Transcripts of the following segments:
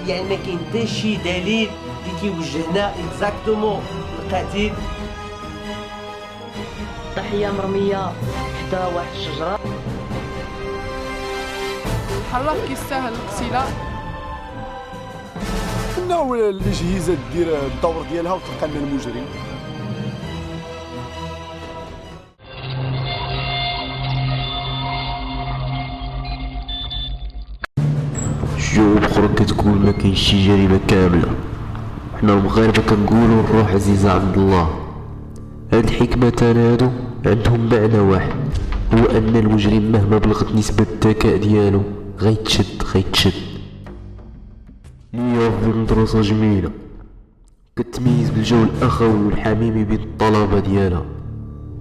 يعني ما كاين حتى شي دليل اللي كيوجهنا اكزاكتومون القتيل. ضحية مرمية حدا واحد الشجرة. الحراق كيستاهل القتيلة. انه الاجهزه دير الدور ديالها وتلقى لنا المجرم. جواب اخرى كتقول ما كاينش شي جريمه كامله. حنا المغاربه كنقولوا الروح عزيزه عند الله. هاد الحكمتان هادو عندهم معنى واحد، هو ان المجرم مهما بلغت نسبه الذكاء ديالو غيتشد. نية في مدرسه جميله كتميز بالجو الاخوي والحميمي بين الطلبه ديالها،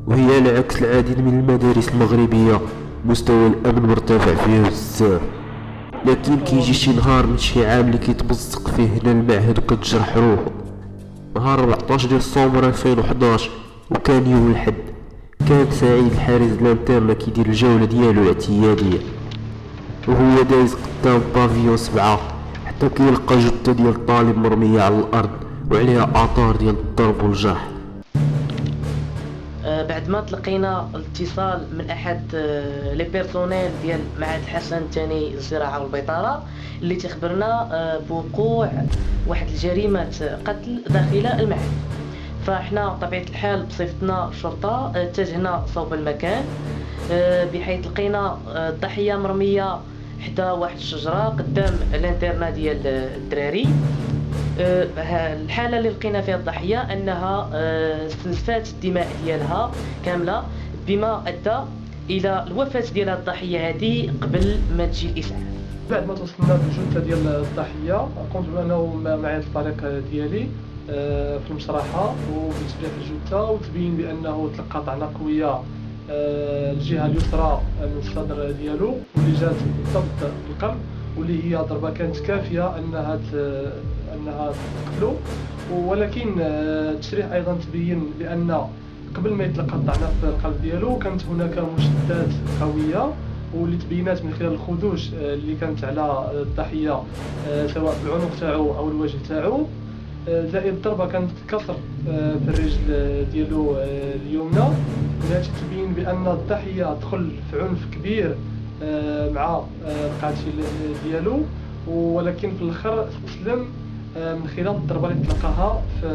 وهي على عكس العديد من المدارس المغربيه مستوى الامن مرتفع فيها بزاف. لكن كيجي شي نهار من شي عام اللي كيتبزق فيه هنا المعهد وكتجرح روحو. نهار 14 ديال سومبر 2011 وكان يوم الحد. كان سعيد الحارس لانترنا كيدير الجولة ديالو الاعتيادية، وهو دايز قدام بافيون 7 حتى كيلقى جثة ديال الطالب مرمية على الأرض وعليها آثار ديال الضرب والجرح. بعد ما تلقينا الاتصال من احد لي بيرسونيل ديال معهد الحسن الثاني للزراعه والبيطره اللي تخبرنا بوقوع واحد الجريمه قتل داخل المعهد. فاحنا بطبيعه الحال بصفتنا شرطه اتجهنا صوب المكان، بحيث لقينا الضحيه مرميه حدا واحد الشجره قدام الانترنا ديال الدراري. الحالة اللي لقينا فيها الضحية أنها استنزفات الدماء ديالها كاملة، بما أدى إلى الوفاة ديال الضحية هذه قبل ما تجي الإسعاف. بعد ما توصلنا بالجثة ديال الضحية قمت بأنه معي الفريق ديالي في المشرحة وبتشريح الجثة، وتبين بأنه تلقى طعنة قوية الجهة اليسرى من الصدر ديالو واللي جات بالضبط بالقلب، واللي هي ضربة كانت كافية أنها تقتلو. ولكن التشريح أيضا تبين بأن قبل ما يتلقى الطعنة في القلب ديالو كانت هناك مشدات قوية، واللي تبينات من خلال الخدوش اللي كانت على الضحية سواء في العنق تاعو أو الوجه تاعو، زائد الضربة كانت كسر في الرجل ديالو اليمنى، اللي تبين بأن الضحية دخل في عنف كبير مع القاتل ديالو، ولكن في الاخر استسلم من خلال الضربه اللي تلقاها في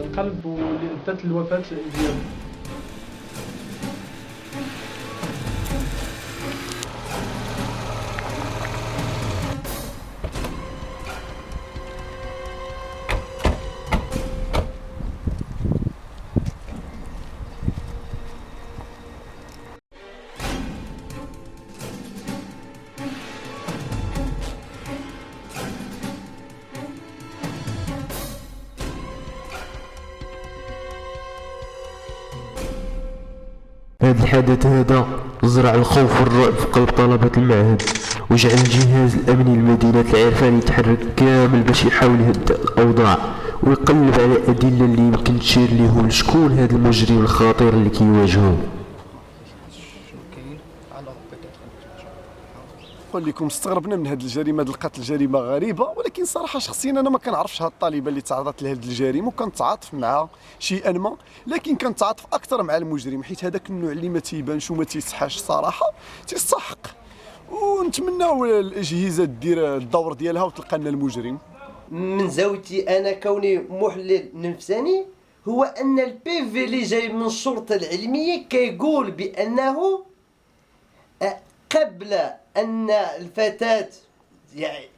القلب واللي ادت للوفاه ديالو. هذا الحدث هذا زرع الخوف والرعب في قلب طلبة المعهد، وجعل الجهاز الأمني لمدينة العرفان يتحرك كامل باش يحاول يهدئ الأوضاع ويقلب على الأدلة اللي يمكن تشير ليهم شكون هذا المجرم الخطير اللي كيواجهوه. نقول لكم استغربنا من هذه الجريمه ديال القتل، جريمه غريبه، ولكن صراحه شخصيا انا ما كنعرفش هاد الطالبه اللي تعرضت لهذه الجريمه وكنتعاطف معها شيئا ما، لكن كنتعاطف اكثر مع المجرم حيت هذاك النوع اللي ما تيبانش وما تيصحاش صراحه تيستحق، ونتمناو الاجهزه دير الدور ديالها وتلقى لنا المجرم. من زاويتي انا كوني محلل نفساني هو ان البي في اللي جاي من الشرطه العلميه كيقول بانه قبل أن الفتاة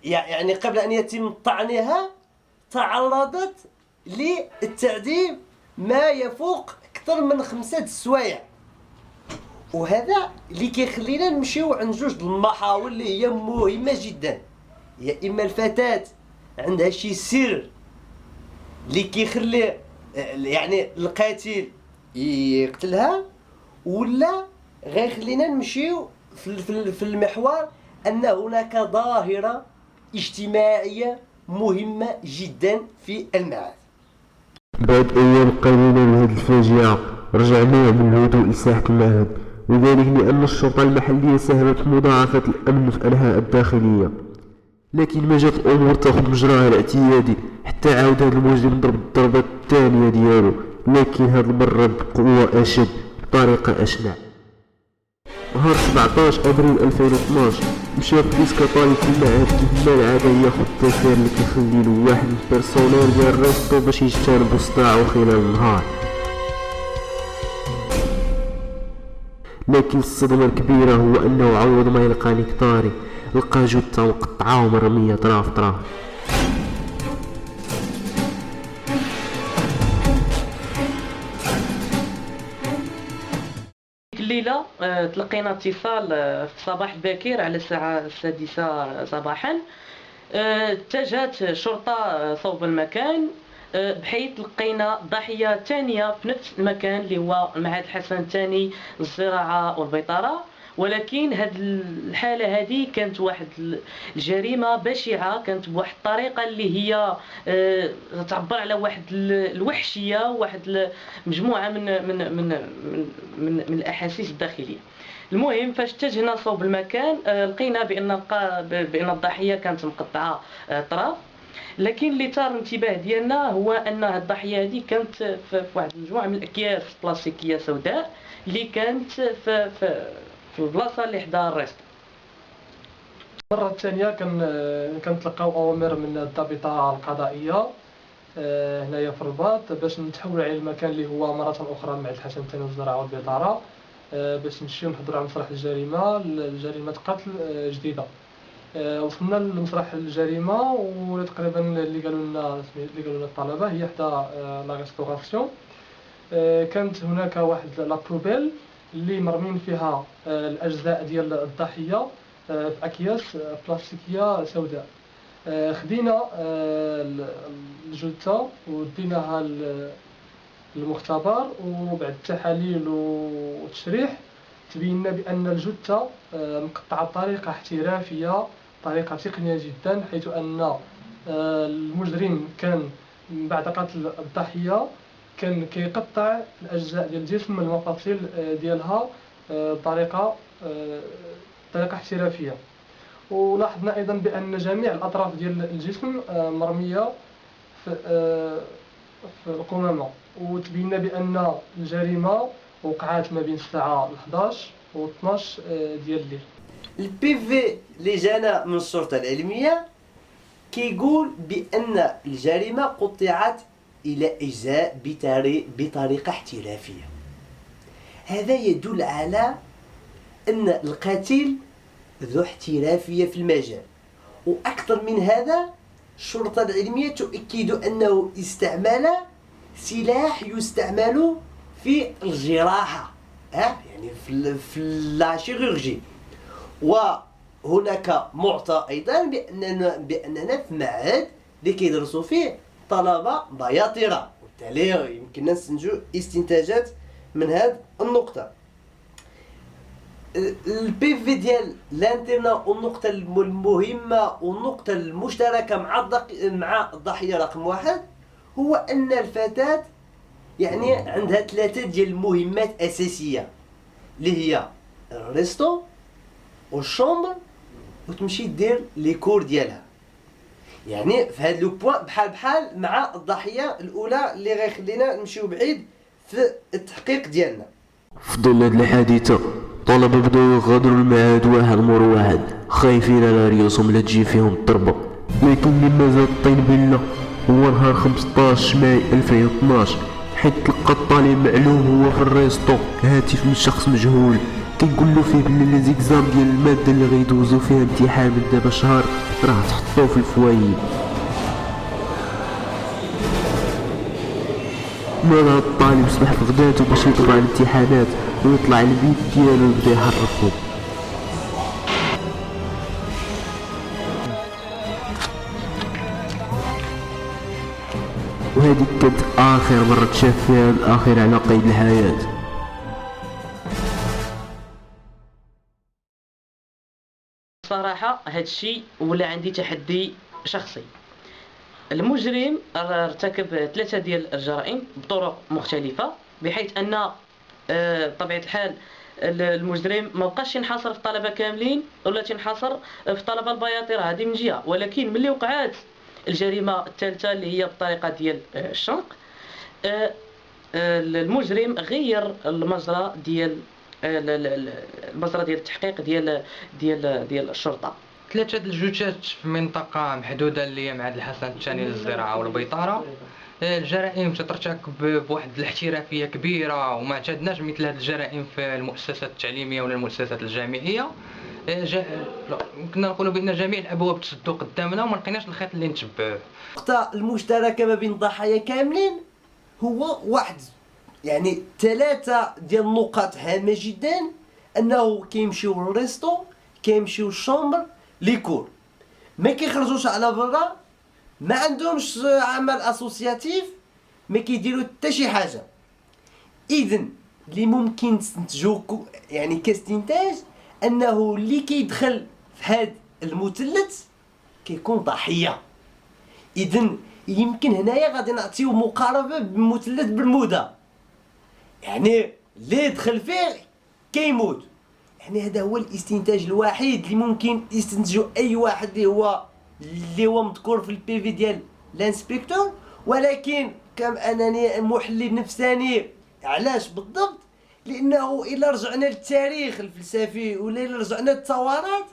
يعني قبل أن يتم طعنها تعرضت للتعذيب ما يفوق أكثر من 5 سوايع، وهذا اللي كيخلينا نمشيو عند جوج المحاور اللي هي مهمة جدا. يا إما الفتاة عندها شي سر اللي كيخلي يعني القاتل يقتلها، ولا غيخلينا نمشيو في المحور أن هناك ظاهرة اجتماعية مهمة جدا في المعهد. بعد أيام قليلة من هذه الفاجعة رجعنا من الهدوء لساحة المعهد، وذلك لأن الشرطة المحلية ساهمت في مضاعفة الأمن في الأنحاء الداخلية. لكن ما جات الامور تاخذ مجراها الاعتيادي حتى عاود هذا المجرم ضرب الضربه الثانيه ديالو، لكن هذه المره بقوه اشد بطريقه اشنع. نهار 17 ابريل 2012 مشى بوليس كطالب في المعهد كيف ما العاده ياخذ التسير اللي كيخلي له واحد من البيرسونيل ديال الريستو باش يجتنبوا صداعو خلال النهار. لكن الصدمه الكبيره هو انه عوض ما يلقى نكتاري لقى جثه مقطعه ومرميه طراف طراف. الليلة تلقينا اتصال في الصباح الباكر على الساعة 6 صباحا. اتجهت شرطة صوب المكان بحيث لقينا ضحية ثانية في نفس المكان اللي هو معهد الحسن الثاني للزراعة والبيطرة، ولكن هاد الحالة هذه كانت واحد الجريمة بشعة، كانت بواحد الطريقة اللي هي تعبر على واحد الوحشية، واحد مجموعة من الأحاسيس الداخلية. المهم فاش اتجهنا صوب المكان لقينا بأن الضحية كانت مقطعة طراف، لكن اللي ثار الانتباه ديالنا هو ان هاد الضحيه هذه كانت في واحد المجموعه من الاكياس بلاستيكيه سوداء اللي كانت في البلاصه اللي حدا الريستو. المره الثانيه كنتلقاو اوامر من الضابطه القضائيه هنايا في الرباط باش نتحول على المكان اللي هو مره اخرى معهد الحسن الثاني للزراعه والبيطره باش نمشيو نحضروا على مسرح الجريمه قتل جديده. وصلنا لمسرح الجريمه وتقريبا اللي قالوا لنا الطلبه هي حدا لا ريستوراسيون. كانت هناك واحد لابروبيل اللي مرمين فيها الاجزاء ديال الضحيه في اكياس بلاستيكيه سوداء. خدينا الجثه وديناها للمختبر، وبعد التحاليل والتشريح تبينا بان الجثه مقطعه بطريقه احترافيه، طريقه تقنيه جدا، حيث ان المجرم كان بعد قتل الضحيه كان كيقطع الاجزاء ديال الجسم المفاصل ديالها بطريقه احترافيه. ولاحظنا ايضا بان جميع الاطراف ديال الجسم مرميه في القمامه، وتبينا بان الجريمه وقعت ما بين الساعه 11 و 12 ديال الليل. البي في اللي جانا من الشرطه العلميه كيقول بان الجريمه قطعت الى اجزاء بطريقه احترافيه. هذا يدل على ان القاتل ذو احترافيه في المجال، واكثر من هذا الشرطه العلميه تؤكد انه استعمل سلاح يستعمل في الجراحه، يعني في لا شيروجي. وهناك معطى ايضا باننا في معهد اللي كيدرسوا فيه طلبه بياطره، وبالتالي يمكننا نستنتجوا استنتاجات من هذه النقطه. البي في ديال لانترنا والنقطه المهمه والنقطه المشتركه مع الضحيه رقم 1 هو ان الفتاه يعني عندها 3 ديال المهمات اساسيه اللي هي الريستو والشومبر وتمشي دير لي كور ديالها. يعني في هذا لو بوين بحال مع الضحيه الاولى اللي غيخلينا نمشيو بعيد في التحقيق ديالنا. في ظل هاد الحادثه الطلبه بداو يغادروا المعهد واحد مور واحد خايفين على ريوسهم لا تجي فيهم الضربه. لكن مما زاد الطين بله هو نهار 15 ماي 2012 حيت تلقى الطالب معلوم هو في الريستو هاتف من شخص مجهول كيقول له فيه بلي لي زيكزام ديال الماده اللي غيدوزو فيها امتحان من دابا شهر راه تحطوه في الفوايي. مال هاد الطالب صبح في غداتو باش يطبع الامتحانات ويطلع البيت ديالو ويبدا يحرفو. وهذه كانت اخر مرة تشاف فيها الاخير على قيد الحياة. صراحة هادشي ولا عندي تحدي شخصي. المجرم ارتكب 3 ديال الجرائم بطرق مختلفة، بحيث ان بطبيعة الحال المجرم ما بقاش ينحصر في الطلبه كاملين ولا تنحصر في الطلبه البياطره، هذه من جهه. ولكن ملي وقعات الجريمه الثالثه اللي هي بالطريقه ديال الشنق، المجرم غير المجرى ديال التحقيق ديال الشرطه. 3 الجثث في منطقة محدودة اللي هي معهد الحسن الثاني للزراعة والبيطرة. الجرائم تترتكب بواحد الاحترافية كبيرة، وما اعتدناش مثل هذه الجرائم في المؤسسات التعليمية ولا المؤسسات الجامعية. كنا نقولوا بأن جميع الأبواب تسدوا قدامنا وما لقيناش الخيط اللي نتبعوه. النقطة المشتركة ما بين الضحايا كاملين هو واحد، يعني 3 ديال النقاط هامة جدا، أنه كيمشيو للريستو، كيمشيو للشومبر، ليكول، ما كيخرجوش على برا، ما عندهمش عمل اسوسياتيف، ما كيديروا حتى شي حاجه. اذن اللي ممكن تستنتجو يعني كاستنتاج انه اللي كيدخل في هذا المثلث كيكون ضحيه. اذن يمكن هنايا غادي نعطيو مقاربه بمثلث برمودا، يعني اللي يدخل فيه كيموت. يعني هذا هو الاستنتاج الوحيد اللي ممكن يستنتجو اي واحد اللي هو مذكور في البي في ديال الانسبكتور. ولكن كم انني محلل نفساني، علاش بالضبط؟ لانه الا رجعنا للتاريخ الفلسفي ولا الا رجعنا للثورات،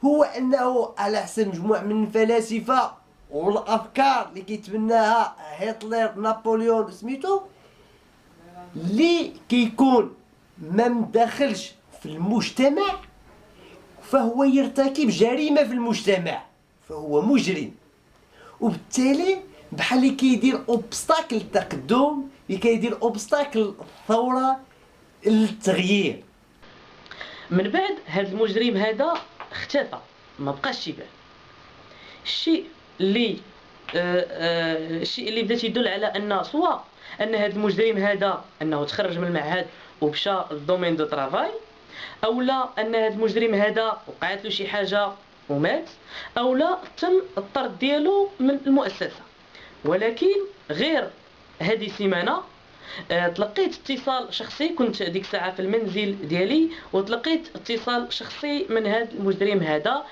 هو انه على حسب مجموعه من الفلاسفه والافكار اللي كيتبناها هتلر، نابليون، سميتو، اللي كيكون ما مدخلش في المجتمع فهو يرتكب جريمة في المجتمع، فهو مجرم. وبالتالي بحال اللي كيدير اوبستاكل التقدم، اللي كيدير اوبستاكل الثورة، التغيير. من بعد هذا المجرم هذا اختفى، ما بقاش يبان. الشيء اللي بدات يدل على ان سواء ان هذا المجرم هذا انه تخرج من المعهد ومشى للدومين دو طرافاي، او لا ان هذا المجرم هذا وقعت له شي حاجه ومات، او لا تم الطرد ديالو من المؤسسه. ولكن غير هذه السيمانه تلقيت اتصال شخصي، كنت ديك الساعه في المنزل ديالي وتلقيت اتصال شخصي من هذا المجرم هذا.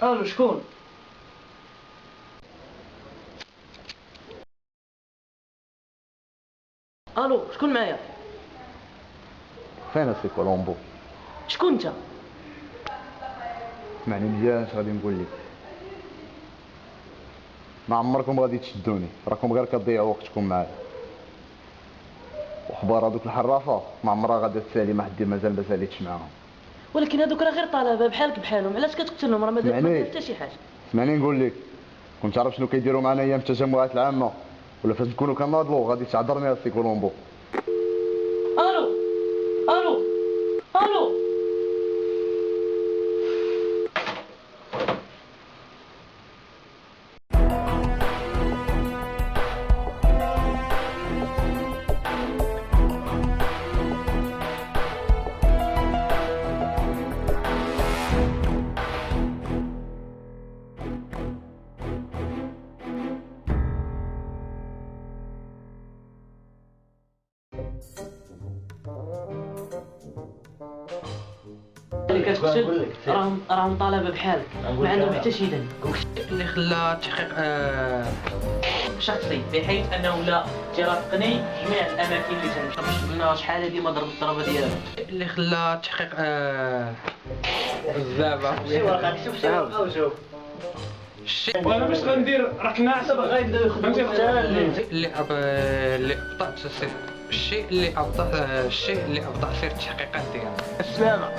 الو، شكون؟ الو، شكون معايا؟ فين السي كولومبو؟ شكون انت؟ اسمعني مزيان اش غادي نقول لك. ما عمركم غادي تشدوني، راكم غير كتضيعوا وقتكم معايا. وخبار هذوك الحرافه ما عمرها غادي تسالي، ما حد مازال ما ساليتش معاهم. ولكن هذوك راه غير طلبه بحالك بحالهم، علاش كتقتلهم؟ راه ما داروا حتى شي حاجه. اسمعني نقول لك، كنت عارف شنو كيديروا معنا ايام التجمعات العامه، ولا فاش نكونوا كناضلوا غادي تعذرني السي كولومبو. الو الو الو، اللي كتقتل راهم طلبه بحالك، ما عندهم حتى شي ذنب. اللي خلى التحقيق شخصي بحيث انه لا ترافقني جميع الاماكن اللي تمشي. قلنا شحال هذه ما ضرب الضربه ديالها. اللي خلى التحقيق بزاف. شي ورقه، شوف شي ورقه وشوف. وانا باش غندير راك ناعس غايبدا يخدم اللي ابطأت الشيء اللي ابطأ سير التحقيقات ديالنا. السلامة.